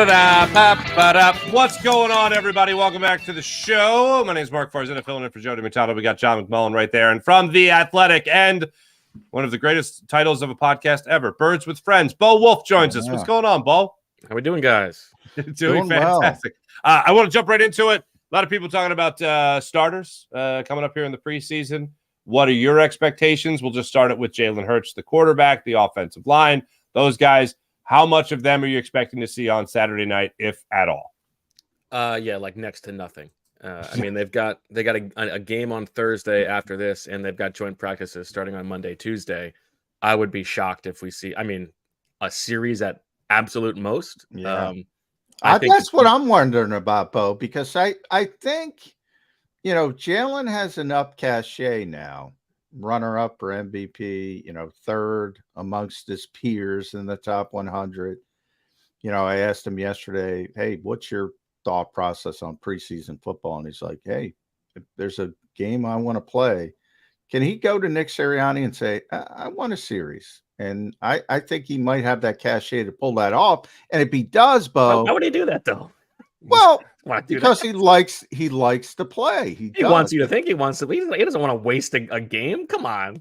What's going on, everybody? Welcome back to the show. My name is Mark Farzetta, filling in for Jody Machado. We got John McMullen right there. And from The Athletic and one of the greatest titles of a podcast ever, Birds with Friends, Bo Wulf joins us. What's going on, Bo? How we doing, guys? Doing fantastic. Well. I want to jump right into it. A lot of people talking about starters coming up here in the preseason. What are your expectations? We'll just start it with Jalen Hurts, the quarterback, the offensive line, those guys. How much of them are you expecting to see on Saturday night, if at all? Yeah, like next to nothing. I mean, they got a game on Thursday after this, and they've got joint practices starting on Monday, Tuesday. I would be shocked if we see, a series at absolute most. Yeah. That's what I'm wondering about, Bo, because I think, Jalen has enough cachet now. Runner-up for MVP, third amongst his peers in the top 100. I asked him yesterday, hey, what's your thought process on preseason football? And he's like, hey, if there's a game I want to play, can he go to Nick Sirianni and say, I want a series? And I think he might have that cachet to pull that off. And if he does, Bo. Why would he do that, though? Well, because he likes to play. He wants you to think he wants to. He doesn't want to waste a game. Come on.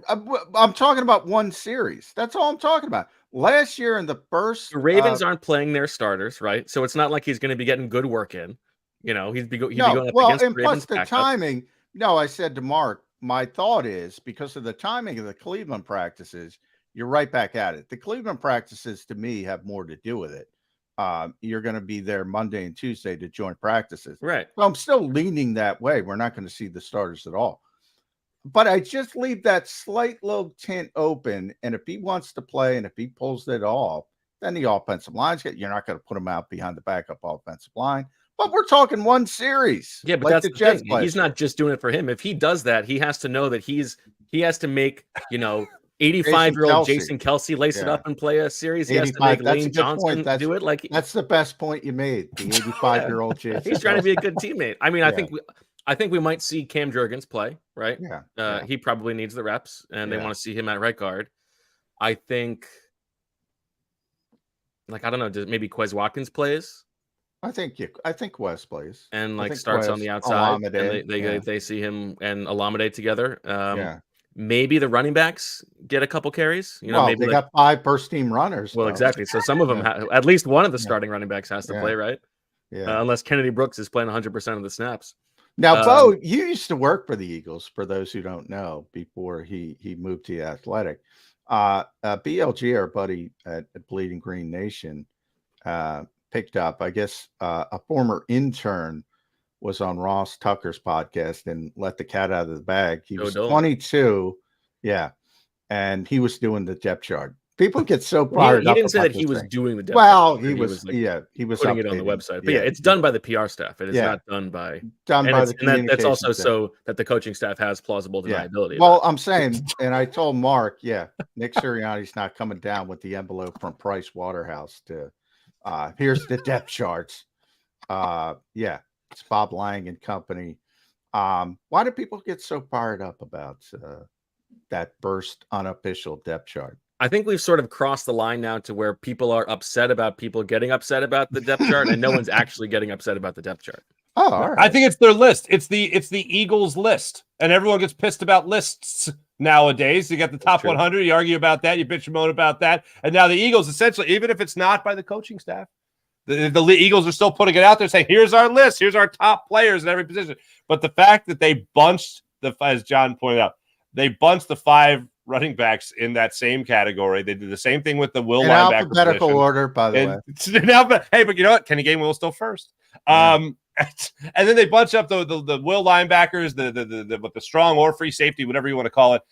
I'm talking about one series. That's all I'm talking about. Last year in the first, the Ravens aren't playing their starters, right? So it's not like he's going to be getting good work in. He'd be going up against and Ravens plus the timing. No, I said to Mark, my thought is because of the timing of the Cleveland practices, you're right back at it. The Cleveland practices to me have more to do with it. You're going to be there Monday and Tuesday to joint practices. Right. So I'm still leaning that way. We're not going to see the starters at all. But I just leave that slight little tint open. And if he wants to play and if he pulls it off, then the offensive line's you're not going to put him out behind the backup offensive line. But we're talking one series. Yeah, but that's the Jets thing. He's not just doing it for him. If he does that, he has to know that he has to make, 85-year-old Jason Kelce lace it up and play a series. He has to make Lane Johnson do it. Like that's the best point you made. The 85-year-old Jason. He's trying to be a good teammate. I think we might see Cam Jurgens play. Right. Yeah. He probably needs the reps, and they want to see him at right guard. I think. I don't know. Maybe Quez Watkins plays. I think Wes plays and starts on the outside. And they see him and Alameda together. Maybe the running backs get a couple carries. Maybe they got 5 first-team runners. Well, exactly. So some of them, at least one of the starting running backs has to play, right? Yeah. Unless Kennedy Brooks is playing 100% of the snaps. Now, Bo, you used to work for the Eagles. For those who don't know, before he moved to the Athletic, BLG, our buddy at Bleeding Green Nation, picked up. I guess a former intern was on Ross Tucker's podcast and let the cat out of the bag. He was 22. Yeah. And he was doing the depth chart. People get so fired up. He didn't say that he was doing the depth chart. He was putting it on the website. But it's done by the PR staff. It is not done by the communication that's also staff. So that the coaching staff has plausible deniability. Well, I'm saying, and I told Mark, Nick Sirianni's not coming down with the envelope from Price Waterhouse to here's the depth charts. It's Bob Lang and company. Why do people get so fired up about that burst unofficial depth chart? I think we've sort of crossed the line now to where people are upset about people getting upset about the depth chart, and no one's actually getting upset about the depth chart. Oh, all right. I think it's their list. It's the Eagles list, and everyone gets pissed about lists nowadays. You got the top 100. You argue about that. You bitch and moan about that, and now the Eagles essentially, even if it's not by the coaching staff. The Eagles are still putting it out there saying, here's our list. Here's our top players in every position. But the fact that they bunched, as John pointed out, they bunched the 5 running backs in that same category. They did the same thing with the Will linebacker alphabetical order, by the way. Hey, but you know what? Kenny Gainwell is still first. And then they bunch up the Will linebackers, the strong or free safety, whatever you want to call it,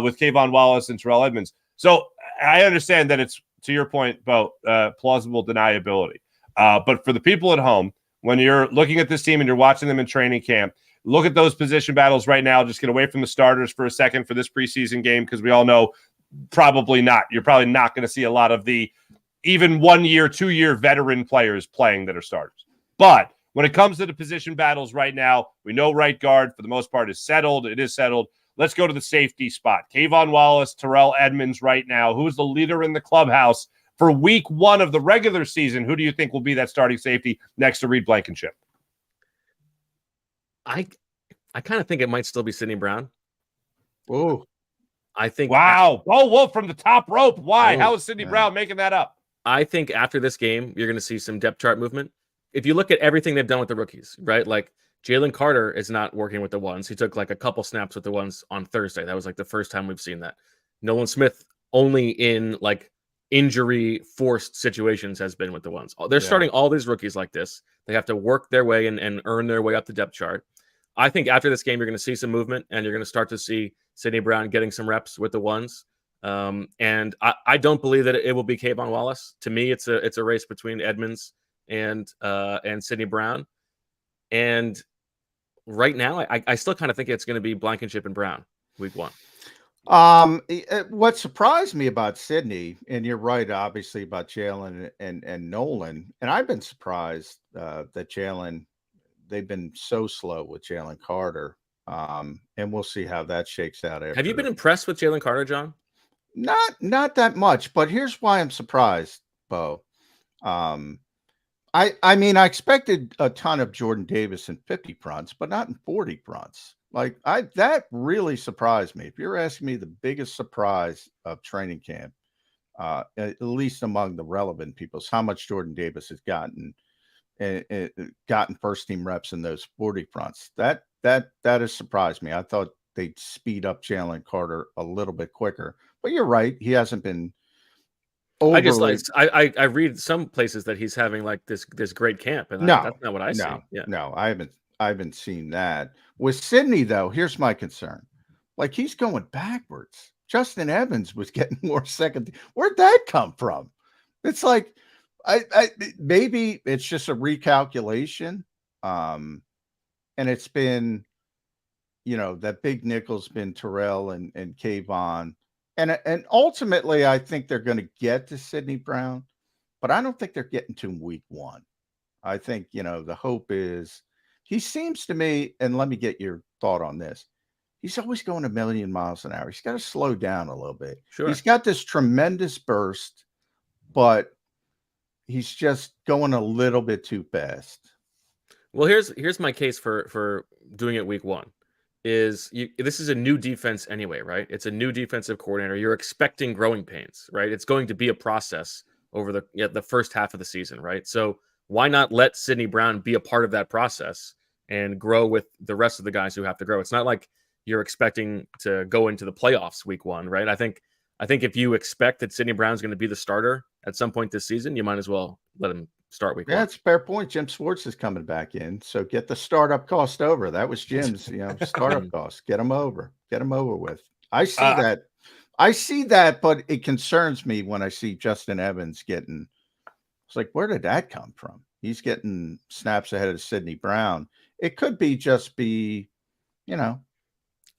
with Kayvon Wallace and Terrell Edmonds. So I understand that it's, to your point, Bo, plausible deniability. But for the people at home, when you're looking at this team and you're watching them in training camp, look at those position battles right now. Just get away from the starters for a second for this preseason game, because we all know probably not. You're probably not going to see a lot of the even 1 year, 2 year veteran players playing that are starters. But when it comes to the position battles right now, we know right guard for the most part is settled. It is settled. Let's go to the safety spot. Kayvon Wallace, Terrell Edmonds right now. Who's the leader in the clubhouse for week 1 of the regular season, who do you think will be that starting safety next to Reed Blankenship? I kind of think it might still be Sidney Brown. Oh, I think. Wow. Wulf from the top rope. Why? Oh, How is Sidney Brown making that up? I think after this game, you're going to see some depth chart movement. If you look at everything they've done with the rookies, right? Like Jalen Carter is not working with the ones. He took like a couple snaps with the ones on Thursday. That was like the first time we've seen that. Nolan Smith only in like injury forced situations has been with the ones. They're starting all these rookies like this. They have to work their way and earn their way up the depth chart. I think after this game, you're going to see some movement and you're going to start to see Sidney Brown getting some reps with the ones. And I don't believe that it will be Kayvon Wallace. To me, it's a race between Edmonds and Sidney Brown. And right now, I still kind of think it's going to be Blankenship and Brown week 1. What surprised me about Sidney, and you're right, obviously, about Jalen and Nolan, and I've been surprised that Jalen, they've been so slow with Jalen Carter. And we'll see how that shakes out. Have you been impressed with Jalen Carter, John? Not that much, but here's why I'm surprised, Bo. I mean, I expected a ton of Jordan Davis in 50 fronts, but not in 40 fronts. Like that really surprised me. If you're asking me the biggest surprise of training camp, at least among the relevant people, is how much Jordan Davis has gotten first team reps in those 40 fronts. That has surprised me. I thought they'd speed up Jalen Carter a little bit quicker, but you're right. He hasn't been overly... I read some places that he's having like this great camp, and that's not what I see. Yeah. No, I haven't seen that. With Sidney, though, here's my concern. Like, he's going backwards. Justin Evans was getting more second. Where'd that come from? It's like, I maybe it's just a recalculation. And it's been, that big nickel's been Terrell and Kayvon. And ultimately, I think they're going to get to Sidney Brown, but I don't think they're getting to him week 1. I think, the hope is, he seems to me, and let me get your thought on this. He's always going a million miles an hour. He's got to slow down a little bit. Sure. He's got this tremendous burst, but he's just going a little bit too fast. Well, here's my case for doing it week 1. This is a new defense anyway, right? It's a new defensive coordinator. You're expecting growing pains, right? It's going to be a process over the first half of the season, right? So why not let Sidney Brown be a part of that process and grow with the rest of the guys who have to grow? It's not like you're expecting to go into the playoffs week 1, right? I think if you expect that Sidney Brown's going to be the starter at some point this season, you might as well let him start week 1. That's a fair point. Jim Schwartz is coming back in, so get the startup cost over. That was Jim's, startup cost. Get him over with. I see that, but it concerns me when I see Justin Evans getting. It's like, where did that come from? He's getting snaps ahead of Sidney Brown. It could be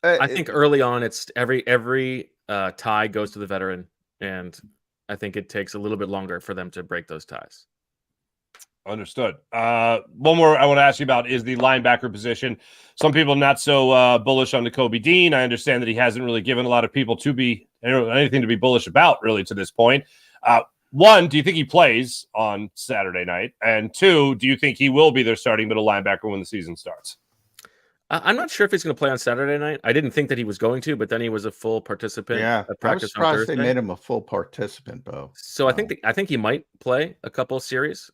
I think early on, it's every tie goes to the veteran, and I think it takes a little bit longer for them to break those ties. Understood. One more I want to ask you about is the linebacker position. Some people not so bullish on Nakobe Dean. I understand that he hasn't really given a lot of people anything to be bullish about really to this point. 1, do you think he plays on Saturday night? And 2, do you think he will be their starting middle linebacker when the season starts? I'm not sure if he's going to play on Saturday night. I didn't think that he was going to, but then he was a full participant. Yeah, at practice I was surprised on Thursday. they made him a full participant, Bo. So I think he might play a couple of series.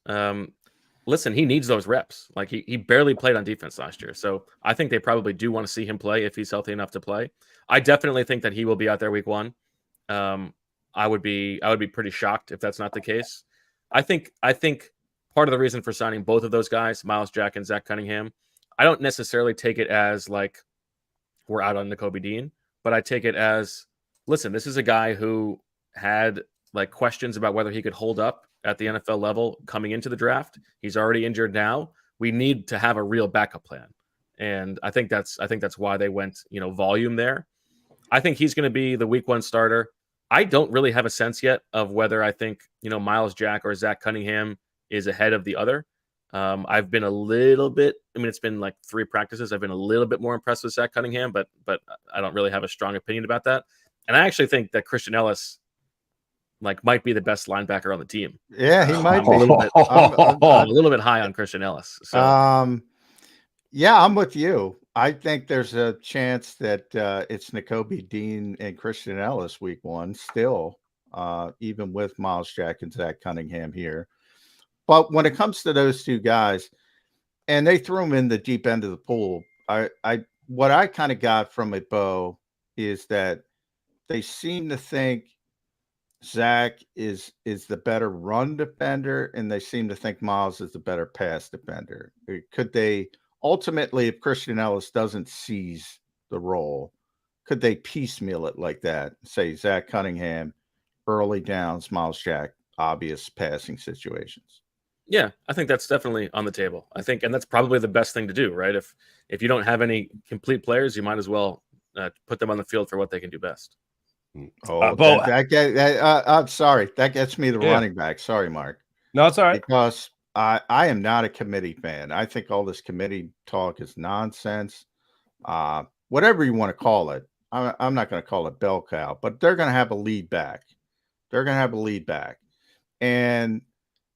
Listen, he needs those reps. Like he barely played on defense last year, so I think they probably do want to see him play if he's healthy enough to play. I definitely think that he will be out there week 1. I would be pretty shocked if that's not the case. I think part of the reason for signing both of those guys, Miles Jack and Zach Cunningham, I don't necessarily take it as like we're out on Nakobe Dean, but I take it as, listen, this is a guy who had like questions about whether he could hold up at the NFL level coming into the draft. He's already injured now. We need to have a real backup plan. And I think that's why they went, volume there. I think he's going to be the week 1 starter. I don't really have a sense yet of whether I think, Miles Jack or Zach Cunningham is ahead of the other. I've been a little bit, it's been like 3 practices. I've been a little bit more impressed with Zach Cunningham, but I don't really have a strong opinion about that. And I actually think that Christian Ellis might be the best linebacker on the team. Yeah, he might I'm be. I'm a little bit high on Christian Ellis. So yeah, I'm with you. I think there's a chance that it's Nakobe Dean and Christian Ellis week 1 still, even with Miles Jack and Zach Cunningham here. But when it comes to those two guys, and they threw them in the deep end of the pool, what I kind of got from it, Bo, is that they seem to think Zach is the better run defender, and they seem to think Miles is the better pass defender. Could they ultimately, if Christian Ellis doesn't seize the role, could they piecemeal it like that? Say Zach Cunningham, early downs, Miles Jack, obvious passing situations. Yeah, I think that's definitely on the table. I think, and that's probably the best thing to do, right? If you don't have any complete players, you might as well put them on the field for what they can do best. Oh, I'm sorry. That gets me the running back. Sorry, Mark. No, it's all right. Because I am not a committee fan. I think all this committee talk is nonsense. Whatever you want to call it. I'm not going to call it bell cow, but they're going to have a lead back. And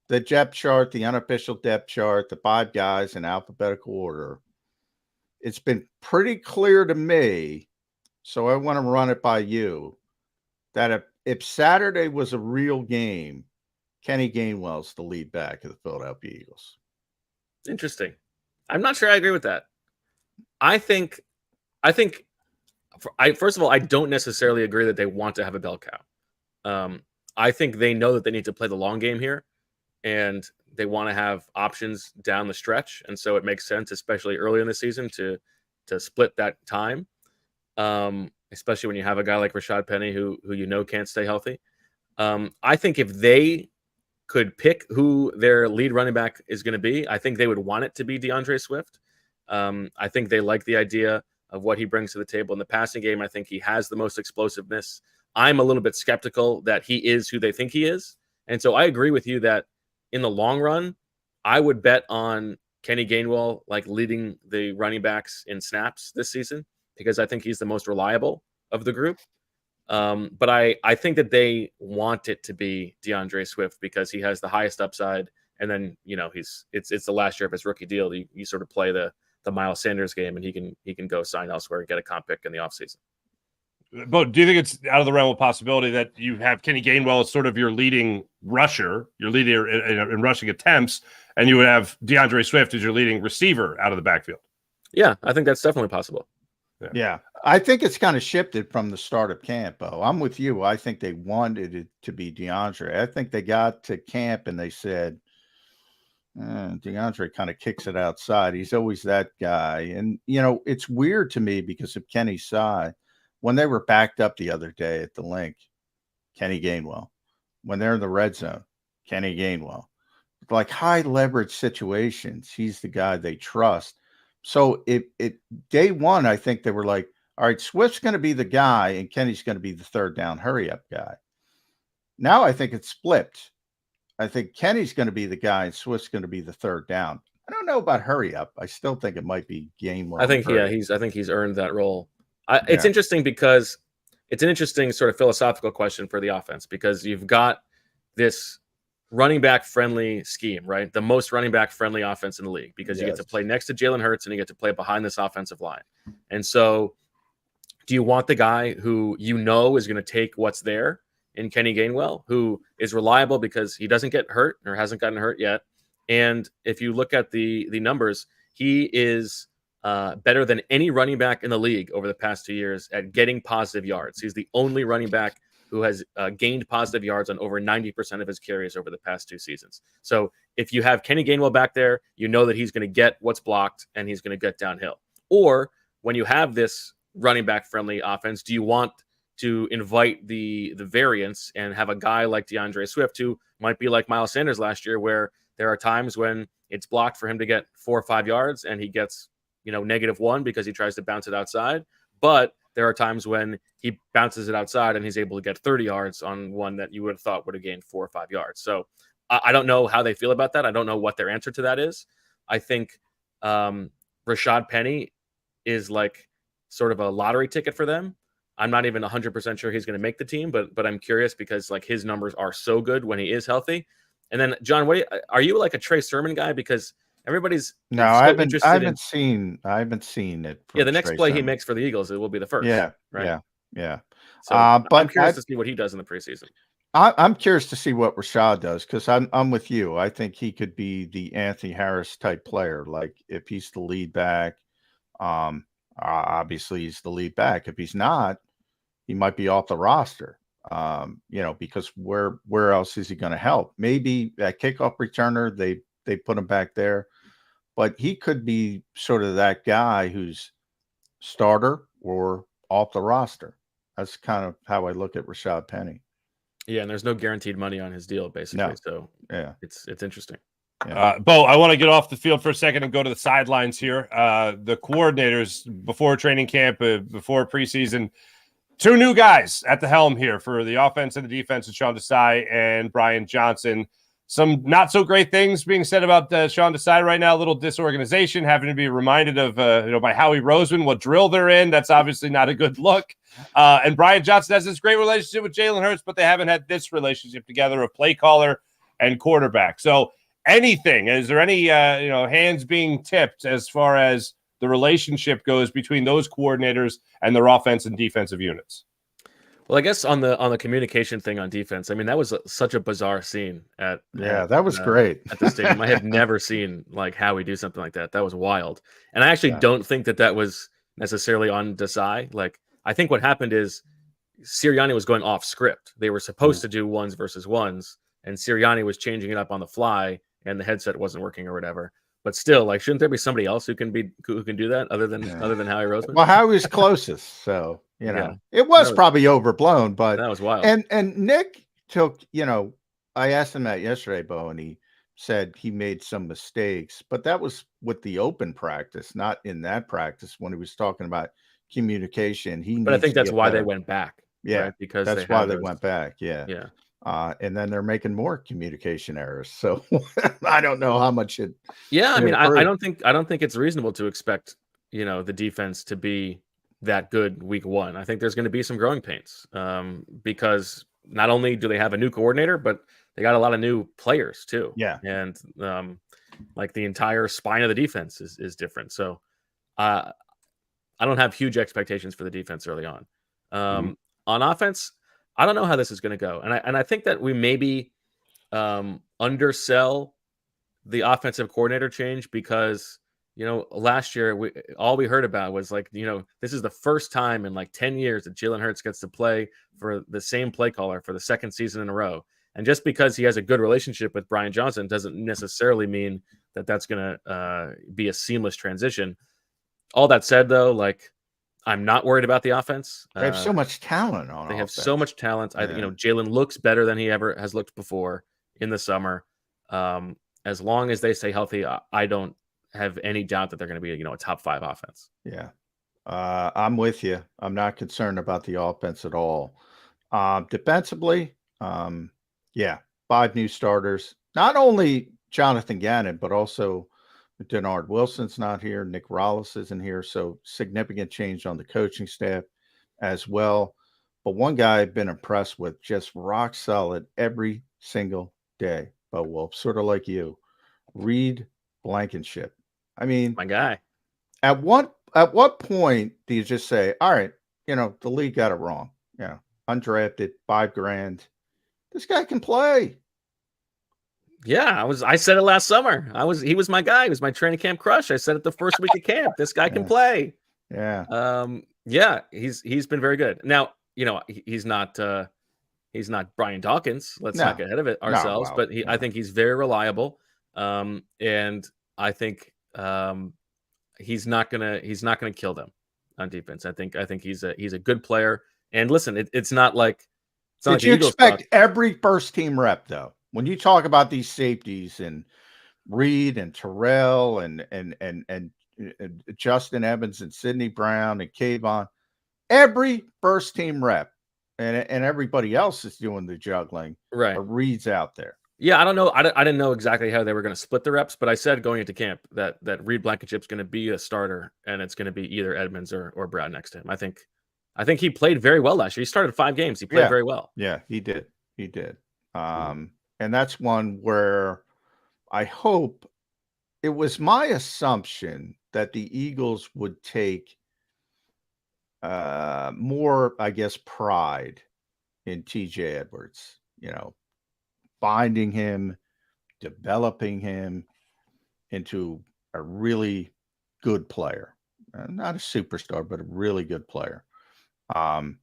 the depth chart, the unofficial depth chart, the 5 guys in alphabetical order, it's been pretty clear to me, so I want to run it by you, that if Saturday was a real game, Kenny Gainwell's the lead back of the Philadelphia Eagles. Interesting. I'm not sure I agree with that. I think first of all, I don't necessarily agree that they want to have a bell cow. I think they know that they need to play the long game here, and they want to have options down the stretch. And so it makes sense, especially early in the season, to split that time. Especially when you have a guy like Rashad Penny who can't stay healthy. I think if they could pick who their lead running back is going to be, I think they would want it to be DeAndre Swift. I think they like the idea of what he brings to the table in the passing game. I think he has the most explosiveness. I'm a little bit skeptical that he is who they think he is. And so I agree with you that in the long run, I would bet on Kenny Gainwell leading the running backs in snaps this season, because I think he's the most reliable of the group. But I think that they want it to be DeAndre Swift because he has the highest upside. And then, it's the last year of his rookie deal. You sort of play the Miles Sanders game, and he can go sign elsewhere and get a comp pick in the offseason. But do you think it's out of the realm of possibility that you have Kenny Gainwell as sort of your leading rusher, your leader in rushing attempts, and you would have DeAndre Swift as your leading receiver out of the backfield? Yeah, I think that's definitely possible. Yeah. I think it's kind of shifted from the start of camp, Bo. I'm with you. I think they wanted it to be DeAndre. I think they got to camp and they said, DeAndre kind of kicks it outside. He's always that guy. And, it's weird to me because of Kenny's side. When they were backed up the other day at the link, Kenny Gainwell. When they're in the red zone, Kenny Gainwell. Like high leverage situations, he's the guy they trust. So day one, I think they were like, all right, Swift's going to be the guy and Kenny's going to be the third down hurry up guy. Now I think it's flipped. I think Kenny's going to be the guy and Swift's going to be the third down. I don't know about hurry up. I still think it might be Gainwell. I think he's earned that role. It's interesting because it's an interesting sort of philosophical question for the offense, because you've got this running back friendly scheme, right? The most running back friendly offense in the league, because you get to play next to Jalen Hurts and you get to play behind this offensive line. And so do you want the guy who is going to take what's there in Kenny Gainwell, who is reliable because he doesn't get hurt or hasn't gotten hurt yet? And if you look at the numbers, he is better than any running back in the league over the past 2 years at getting positive yards. He's the only running back who has gained positive yards on over 90% of his carries over the past 2 seasons. So if you have Kenny Gainwell back there, that he's going to get what's blocked and he's going to get downhill. Or when you have this running back friendly offense, do you want to invite the variance and have a guy like DeAndre Swift, who might be like Miles Sanders last year, where there are times when it's blocked for him to get 4 or 5 yards and he gets -1 because he tries to bounce it outside. But there are times when he bounces it outside and he's able to get 30 yards on one that you would have thought would have gained 4 or 5 yards. So I don't know how they feel about that. I don't know what their answer to that is. I think Rashad Penny is like sort of a lottery ticket for them. I'm not even 100% sure he's going to make the team, but I'm curious because like his numbers are so good when he is healthy. And then John, are you like a Trey Sermon guy? Because everybody's No, so I interested in haven't seen it. the From next Trey play he Sermon. makes for the Eagles, it will be the first. Yeah, right. Yeah. So I'm but curious to see what he does in the preseason. I'm curious to see what Rashad does because I'm with you. I think he could be the Anthony Harris type player. Like if he's the lead back, obviously he's the lead back. If he's not, he might be off the roster. Because where else is he going to help? Maybe at kickoff returner, they put him back there, but he could be sort of that guy who's starter or off the roster. That's kind of how I look at Rashad Penny. Yeah, and there's no guaranteed money on his deal, basically. No. So yeah, it's interesting. Yeah. Bo, I want to get off the field for a second and go to the sidelines here. The coordinators before training camp, before preseason, 2 new guys at the helm here for the offense and the defense, Sean Desai and Brian Johnson. Some not so great things being said about Sean Desai right now. A little disorganization, having to be reminded of by Howie Roseman what drill they're in. That's obviously not a good look. And Brian Johnson has this great relationship with Jalen Hurts, but they haven't had this relationship together of play caller and quarterback. So anything, is there any hands being tipped as far as the relationship goes between those coordinators and their offense and defensive units? Well, I guess on the communication thing on defense, I mean, that was such a bizarre scene that was great at the stadium. I have never seen like Howie do something like that. That was wild. And I actually don't think that was necessarily on Desai. Like, I think what happened is Sirianni was going off script. They were supposed to do ones versus ones, and Sirianni was changing it up on the fly, and the headset wasn't working or whatever. But still, like, shouldn't there be somebody else who can do that other than Howie Roseman? Well, Howie's closest, so it was probably overblown, but that was wild. And Nick took, I asked him that yesterday, Bo, and he said he made some mistakes, but that was with the open practice, not in that practice when he was talking about communication. But I think that's why they went back. Yeah, right? Because that's why they went back. Yeah. Yeah. And then they're making more communication errors. So I don't know how much it. Yeah, I mean, I don't think it's reasonable to expect the defense to be that good week 1. I think there's going to be some growing pains because not only do they have a new coordinator, but they got a lot of new players too. Yeah, and like the entire spine of the defense is different. So I don't have huge expectations for the defense early on. On offense, I don't know how this is going to go, and I think that we maybe undersell the offensive coordinator change because last year all we heard about was like this is the first time in like 10 years that Jalen Hurts gets to play for the same play caller for the second season in a row, and just because he has a good relationship with Brian Johnson doesn't necessarily mean that that's going to be a seamless transition. All that said, though, like, I'm not worried about the offense. They have so much talent on. They have so much talent. Yeah. Jalen looks better than he ever has looked before in the summer. As long as they stay healthy, I don't have any doubt that they're going to be a top 5 offense. Yeah, I'm with you. I'm not concerned about the offense at all. Defensively, 5 new starters. Not only Jonathan Gannon, but also Denard Wilson's not here. Nick Rollis isn't here. So significant change on the coaching staff as well. But one guy I've been impressed with, just rock solid every single day, Bo Wulf, sort of like you, Reed Blankenship. I mean, my guy. At what point do you just say, all right, the league got it wrong? Undrafted, $5,000. This guy can play. Yeah, I said it last summer. He was my guy. He was my training camp crush. I said it the first week of camp. This guy can play. Yeah. He's been very good. Now, he's not Brian Dawkins. Let's not get ahead of it ourselves, but I think he's very reliable. And I think he's not gonna kill them on defense. I think he's a good player. And listen, it's not like did you expect every first team rep though? When you talk about these safeties and Reed and Terrell and Justin Evans and Sidney Brown and Kayvon, every first team rep and everybody else is doing the juggling. Right. Reed's out there. Yeah, I don't know. I didn't know exactly how they were going to split the reps, but I said going into camp that Reed Blankenship's going to be a starter, and it's going to be either Edmonds or Brown next to him. I think I think he played very well last year. He started 5 games. He played very well. Yeah, he did. He did. And that's one where I hope, it was my assumption that the Eagles would take more, I guess, pride in TJ Edwards, finding him, developing him into a really good player. Not a superstar, but a really good player. My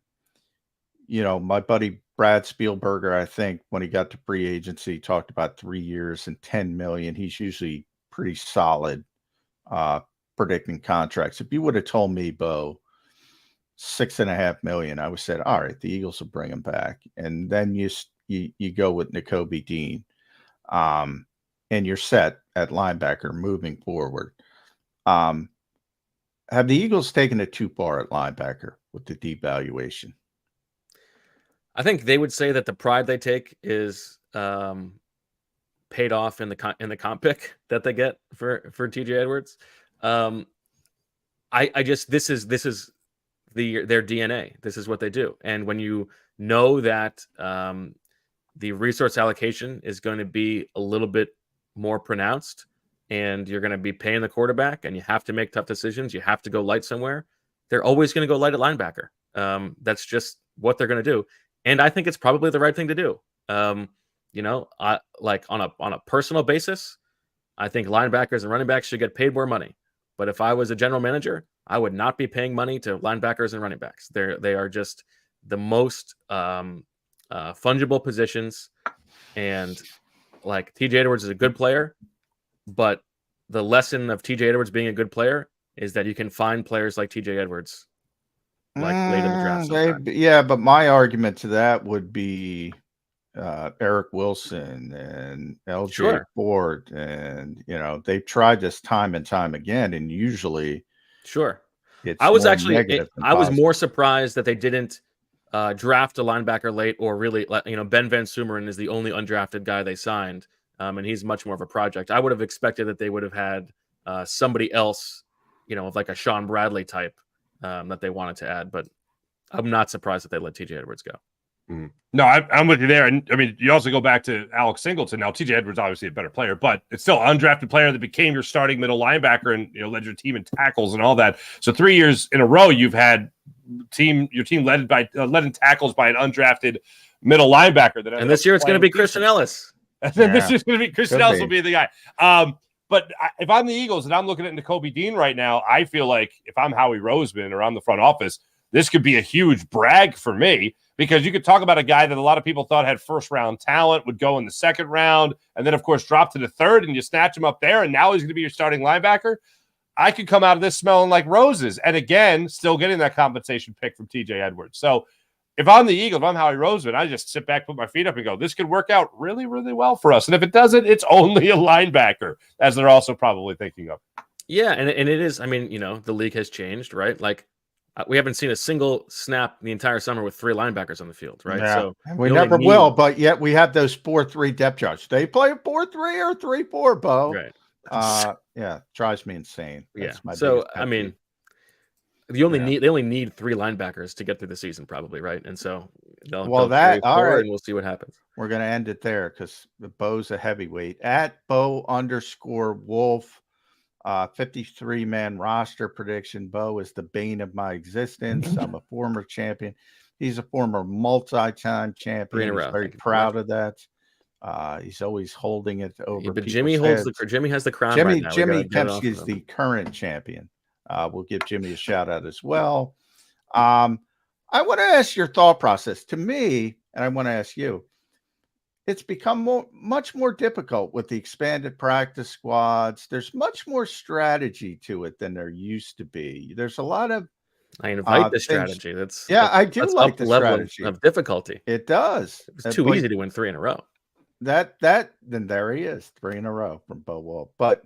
buddy Brad Spielberger, I think when he got to free agency, talked about 3 years and 10 million. He's usually pretty solid predicting contracts. If you would have told me, Bo, 6.5 million, I would have said, all right, the Eagles will bring him back. And then you go with Nakobe Dean, and you're set at linebacker moving forward. Have the Eagles taken it too far at linebacker with the devaluation? I think they would say that the pride they take is paid off in the comp pick that they get for TJ Edwards. I just this is their DNA. This is what they do. And when you know that the resource allocation is going to be a little bit more pronounced, and you're going to be paying the quarterback, and you have to make tough decisions, you have to go light somewhere, they're always going to go light at linebacker. That's just what they're going to do. And I think it's probably the right thing to do. I like on a personal basis, I think linebackers and running backs should get paid more money. But if I was a general manager, I would not be paying money to linebackers and running backs. They are just the most fungible positions. And like TJ Edwards is a good player, but the lesson of TJ Edwards being a good player is that you can find players like TJ Edwards like late in the draft. Yeah, but my argument to that would be Eric Wilson and LJ Ford, and they've tried this time and time again, and usually I was more surprised that they didn't draft a linebacker late, or really Ben Van Sumeren is the only undrafted guy they signed, and he's much more of a project. I would have expected that they would have had somebody else, like a Sean Bradley type that they wanted to add, but I'm not surprised that they let TJ Edwards go. No, I'm with you there. And I mean, you also go back to Alex Singleton. Now, TJ Edwards obviously a better player, but it's still an undrafted player that became your starting middle linebacker and led your team in tackles and all that. So 3 years in a row, you've had your team led in tackles by an undrafted middle linebacker. And this year it's going to be Christian Ellis. And then this year's going to be Christian Ellis will be the guy. But if I'm the Eagles and I'm looking at Nakobe Dean right now, I feel like if I'm Howie Roseman or I'm the front office, this could be a huge brag for me, because you could talk about a guy that a lot of people thought had first-round talent, would go in the second round, and then, of course, drop to the third, and you snatch him up there, and now he's going to be your starting linebacker. I could come out of this smelling like roses, and again, still getting that compensation pick from TJ Edwards. So if I'm the Eagles, if I'm Howie Roseman, I just sit back, put my feet up, and go, this could work out really, really well for us. And if it doesn't, it's only a linebacker, as they're also probably thinking of. Yeah, and it is. I mean, the league has changed, right? Like, we haven't seen a single snap the entire summer with 3 linebackers on the field, right? Yeah. So we never will, but yet we have those 4-3 depth charts. They play 4-3 or 3-4, Bo. Right. Yeah, drives me insane. That's so I mean, they only need 3 linebackers to get through the season, probably, right? And so they'll all right, and we'll see what happens. We're gonna end it there because Bo's a heavyweight. At Bo_Wulf. 53-man roster prediction. Bo is the bane of my existence. I'm a former champion. He's a former multi-time champion. He's very proud of that. He's always holding it over. But Jimmy has the crown. Jimmy Kempsky is the current champion. We'll give Jimmy a shout out as well. I want to ask your thought process to me, and I want to ask you. It's become much more difficult with the expanded practice squads. There's much more strategy to it than there used to be. There's a lot of I invite the strategy. I do like the strategy of difficulty. It does. It's too easy to win 3 in a row. Then there he is, 3 in a row from Bo Wulf. But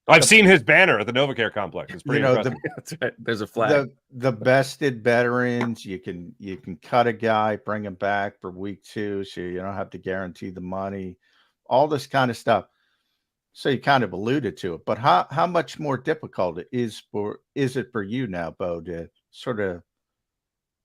I've seen his banner at the NovaCare complex. It's pretty that's right. There's a flag. The vested veterans, you can cut a guy, bring him back for week 2, so you don't have to guarantee the money, all this kind of stuff. So you kind of alluded to it, but how much more difficult is it for you now, Bo, to sort of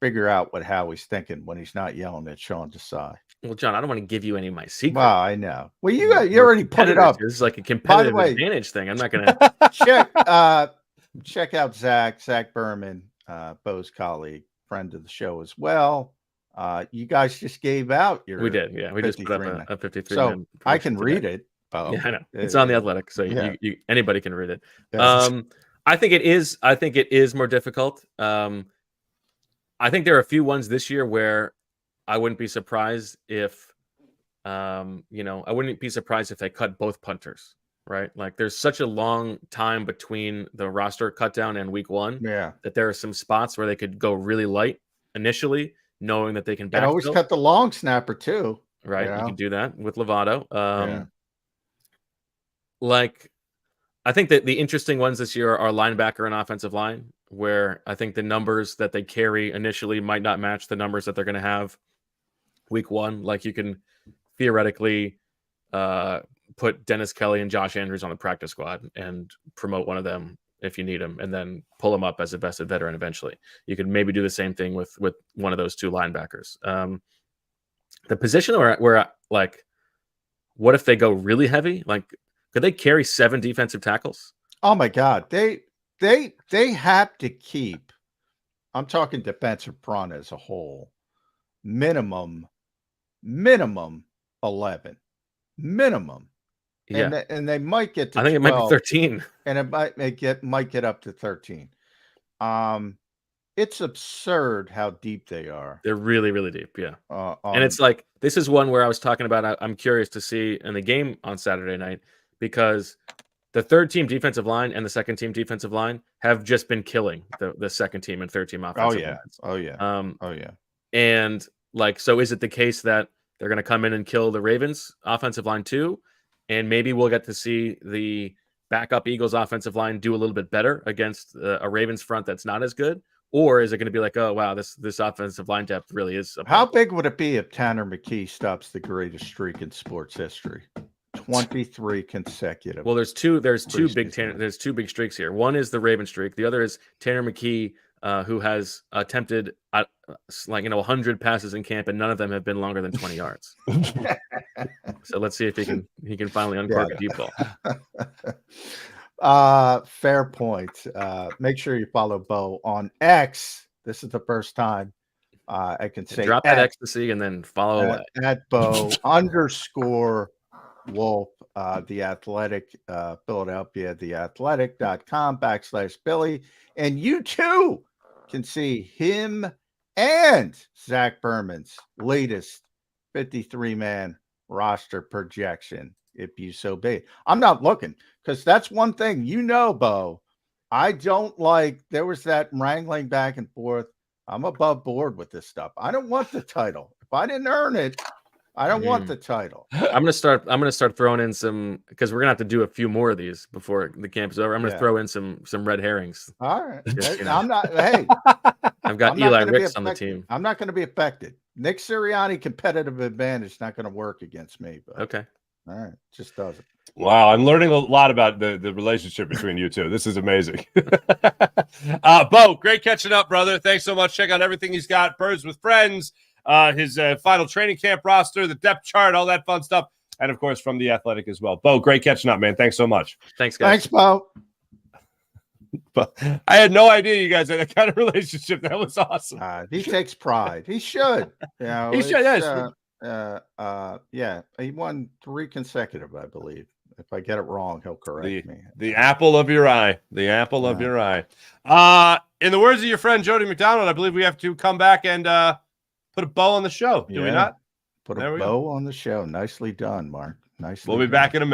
figure out what Howie's thinking when he's not yelling at Sean Desai. Well, John, I don't want to give you any of my secrets. Well, I know. Well, you already put it up. This is like a competitive advantage thing. I'm not going to check out Zach Berman, Bo's colleague, friend of the show as well. You guys just gave out your. We did, yeah. We just put up a 53. So I can read it. Yeah, I know. It's on the Athletic, so you anybody can read it. Yes. I think it is more difficult. I think there are a few ones this year where I wouldn't be surprised if, I wouldn't be surprised if they cut both punters, right? Like there's such a long time between the roster cut down and week one that there are some spots where they could go really light initially, knowing that they can backfill. And always cut the long snapper too. Right. You can do that with Lovato. Like, I think that the interesting ones this year are linebacker and offensive line, where I think the numbers that they carry initially might not match the numbers that they're going to have week one. Like you can theoretically put Dennis Kelly and Josh Andrews on the practice squad and promote one of them if you need them, and then pull them up as a vested veteran eventually. You could maybe do the same thing with one of those two linebackers. The position where like, what if they go really heavy? Like, could they carry 7 defensive tackles? Oh my God. They have to keep, I'm talking defensive front as a whole, minimum 11. Minimum. Yeah. And they might get to I think 12, it might be 13. And it might get up to 13. It's absurd how deep they are. They're really, really deep. Yeah. And it's like, this is one where I was talking about, I'm curious to see in the game on Saturday night, because the third team defensive line and the second team defensive line have just been killing the second team and third team offensive lines. Oh yeah. And like, so is it the case that they're going to come in and kill the Ravens offensive line too? And maybe we'll get to see the backup Eagles offensive line do a little bit better against a Ravens front that's not as good? Or is it going to be like, oh, wow, this offensive line depth really is. How big would it be if Tanner McKee stops the greatest streak in sports history? 23 consecutive. Well, there's two big streaks here. One is the Raven streak. The other is Tanner McKee, who has attempted 100 passes in camp, and none of them have been longer than 20 yards. So let's see if he can finally uncork a deep ball. Fair point. Make sure you follow Bo on X. This is the first time I can say drop that ecstasy and then follow away at Bo _ Wulf, The Athletic, Philadelphia, theathletic.com/Billy. And you too can see him and Zach Berman's latest 53-man roster projection, if you so be. I'm not looking, because that's one thing, Bo. I don't like, there was that wrangling back and forth. I'm above board with this stuff. I don't want the title. If I didn't earn it, I don't want the title. I'm gonna start throwing in some, because we're gonna have to do a few more of these before the camp is over. I'm gonna throw in some red herrings. All right. I'm not. Hey, I've got Eli Ricks on the team. I'm not going to be affected. Nick Sirianni competitive advantage is not going to work against me. But okay. All right. Just doesn't. Wow, I'm learning a lot about the relationship between you two. This is amazing. Bo, great catching up, brother. Thanks so much. Check out everything he's got. Birds with Friends. His final training camp roster, the depth chart, all that fun stuff, and of course from The Athletic as well. Bo, great catching up, man. Thanks so much. Thanks, guys. Thanks, Bo. But I had no idea you guys had that kind of relationship. That was awesome. He takes pride. He should. He should. Yeah. He won 3 consecutive, I believe. If I get it wrong, he'll correct me. The apple of your eye. The apple of your eye. In the words of your friend Jody McDonald, I believe we have to come back and put a bow on the show. Do we not? Put a bow on the show. Nicely done, Mark. Nicely. We'll be back in a minute.